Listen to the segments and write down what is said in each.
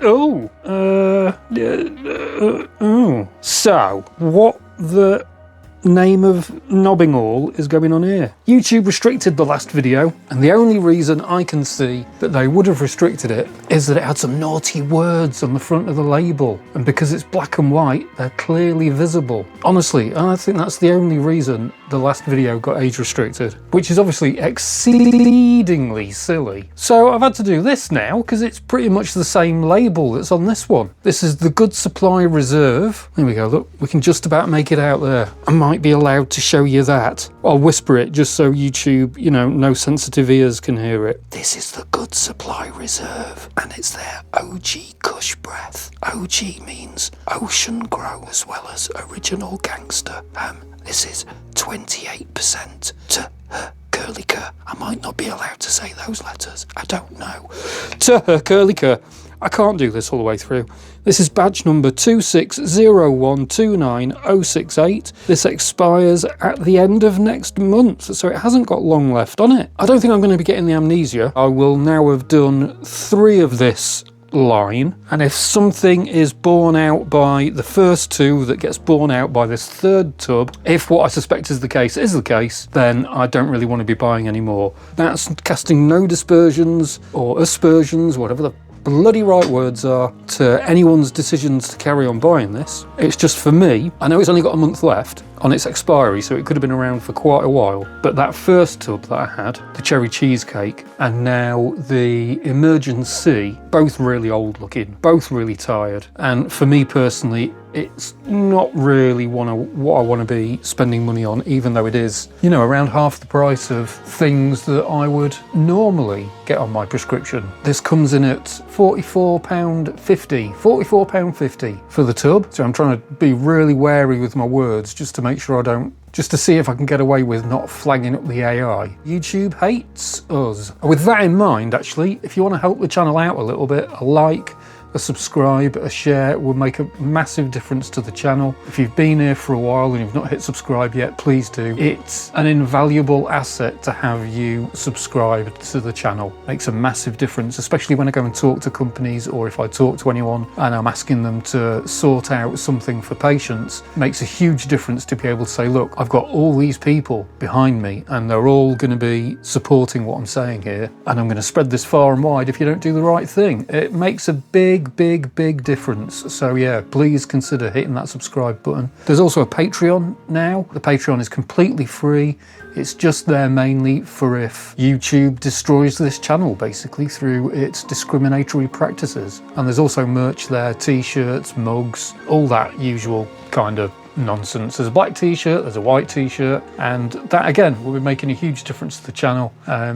So, what the name of knobbing all is going on here? YouTube restricted the last video, and the only reason I can see that they would have restricted it is that it had some naughty words on the front of the label, and because it's black and white, they're clearly visible. Honestly, I think that's the only reason the last video got age restricted, which is obviously exceedingly silly. So I've had to do this now because it's pretty much the same label that's on this one. This is the Good Supply Reserve. There we go, look, we can just about make it out there. I might be allowed to show you that. I'll whisper it just so YouTube, you know, no sensitive ears can hear it. This is the Good Supply Reserve, and it's their OG Kush Breath. OG means ocean grow as well as original gangster. This is 28% to curly cur. I might not be allowed to say those letters. I don't know. To her curly cur. I can't do this all the way through. This is badge number 260129068. This expires at the end of next month, so it hasn't got long left on it. I don't think I'm going to be getting the amnesia. I will now have done 3 of this line, and if something is borne out by the first 2 that gets borne out by this 3rd tub, if what I suspect is the case, then I don't really want to be buying any more. That's casting no dispersions or aspersions, whatever the bloody right words are, to anyone's decisions to carry on buying this. It's just for me. I know it's only got a month left on its expiry, so it could have been around for quite a while, but that first tub that I had, the cherry cheesecake, and now the Emergency, both really old looking, both really tired, and for me personally, it's not really what I want to be spending money on, even though it is, you know, around half the price of things that I would normally get on my prescription. This comes in at £44.50 for the tub, so I'm trying to be really wary with my words just to make sure I don't, just to see if I can get away with not flagging up the AI. YouTube hates us. With that in mind, actually, if you want to help the channel out a little bit, a like, a subscribe, a share will make a massive difference to the channel. If you've been here for a while and you've not hit subscribe yet, please do. It's an invaluable asset to have you subscribed to the channel. Makes a massive difference, especially when I go and talk to companies, or if I talk to anyone and I'm asking them to sort out something for patients. Makes a huge difference to be able to say, look, I've got all these people behind me and they're all going to be supporting what I'm saying here, and I'm going to spread this far and wide if you don't do the right thing. It makes a big difference. So yeah, please consider hitting that subscribe button. There's also a Patreon now. The Patreon is completely free. It's just there mainly for if YouTube destroys this channel, basically, through its discriminatory practices. And there's also merch there, t-shirts, mugs, all that usual kind of nonsense. There's a black t-shirt, there's a white t-shirt, and that again will be making a huge difference to the channel,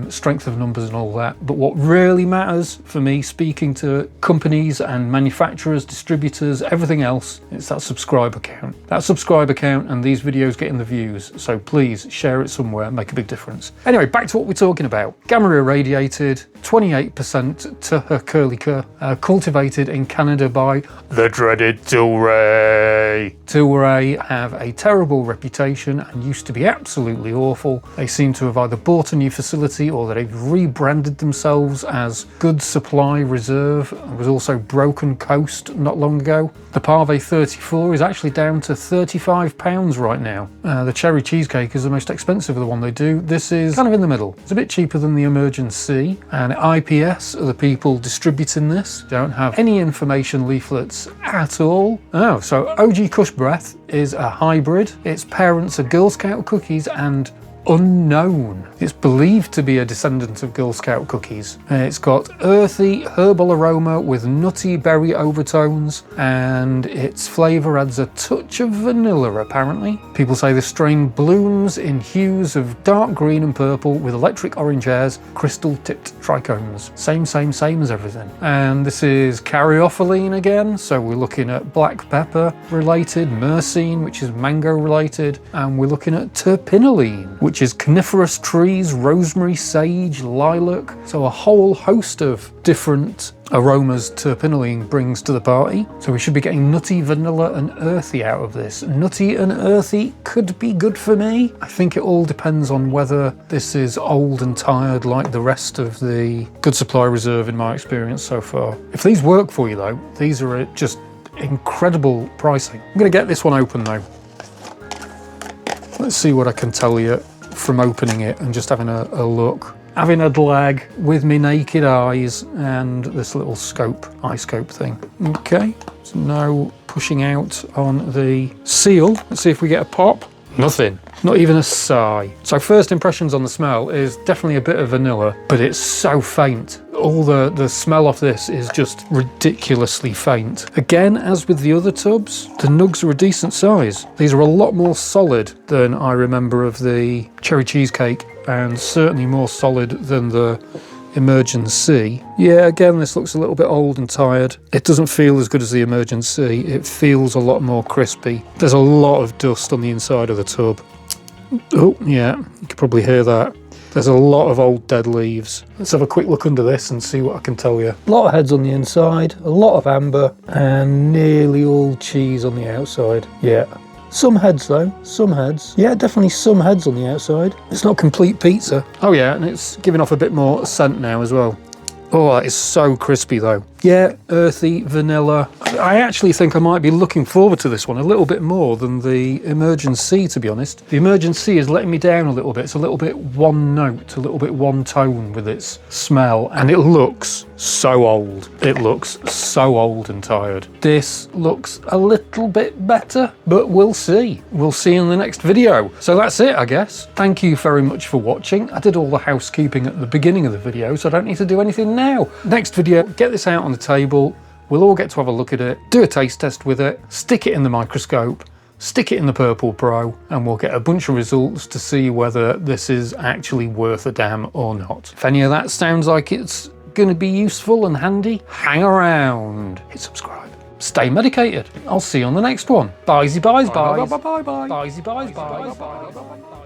strength of numbers and all that. But what really matters for me, speaking to companies and manufacturers, distributors, everything else, it's that subscriber count. That subscriber count and these videos getting the views. So please share it somewhere, make a big difference. Anyway, back to what we're talking about. Gamma irradiated, 28% to her curly cur, cultivated in Canada by the dreaded Tilray. Tilray have a terrible reputation and used to be absolutely awful. They seem to have either bought a new facility or they've rebranded themselves as Good Supply Reserve. There was also Broken Coast not long ago. The Parve 34 is actually down to £35 right now. The cherry cheesecake is the most expensive of the one they do. This is kind of in the middle. It's a bit cheaper than the Emergency, and IPS are the people distributing this. Don't have any information leaflets at all. Oh, so OG Kush Breath is a hybrid. Its parents are Girl Scout cookies and unknown. It's believed to be a descendant of Girl Scout cookies. It's got earthy herbal aroma with nutty berry overtones, and its flavour adds a touch of vanilla apparently. People say the strain blooms in hues of dark green and purple with electric orange hairs, crystal tipped trichomes. Same as everything. And this is caryophyllene again, so we're looking at black pepper related, myrcene, which is mango related, and we're looking at terpinolene, which which is coniferous trees, rosemary, sage, lilac. So a whole host of different aromas terpinolene brings to the party. So we should be getting nutty, vanilla and earthy out of this. Nutty and earthy could be good for me. I think it all depends on whether this is old and tired like the rest of the Good Supply Reserve in my experience so far. If these work for you though, these are just incredible pricing. I'm going to get this one open though. Let's see what I can tell you from opening it and just having a look. Having a lag with me naked eyes and this little scope, eye scope thing. Okay, so now pushing out on the seal. Let's see if we get a pop. Nothing, not even a sigh. So first impressions on the smell is definitely a bit of vanilla, but it's so faint. All the smell of this is just ridiculously faint. Again, as with the other tubs, the nugs are a decent size. These are a lot more solid than I remember of the cherry cheesecake, and certainly more solid than the Emergency. Yeah, again, this looks a little bit old and tired. It doesn't feel as good as the Emergency. It feels a lot more crispy. There's a lot of dust on the inside of the tub. Oh, yeah, you can probably hear that. There's a lot of old dead leaves. Let's have a quick look under this and see what I can tell you. A lot of heads on the inside, a lot of amber, and nearly all cheese on the outside. Yeah. Some heads though, some heads. Yeah, definitely some heads on the outside. It's not complete pizza. Oh yeah, and it's giving off a bit more scent now as well. Oh, that is so crispy though. Yeah, earthy, vanilla. I actually think I might be looking forward to this one a little bit more than the Emergency, to be honest. The Emergency is letting me down a little bit. It's a little bit one note, a little bit one tone with its smell, and it looks so old. It looks so old and tired. This looks a little bit better, but we'll see. We'll see in the next video. So that's it, I guess. Thank you very much for watching. I did all the housekeeping at the beginning of the video, so I don't need to do anything now. Next video, get this out on the table. We'll all get to have a look at it, do a taste test with it, stick it in the microscope, stick it in the Purple Pro, and we'll get a bunch of results to see whether this is actually worth a damn or not. If any of that sounds like it's going to be useful and handy, hang around, hit subscribe, stay medicated. I'll see you on the next one. Bye-zy, bye-bye, bye-bye, bye-bye, bye-bye, bye-bye, bye-bye.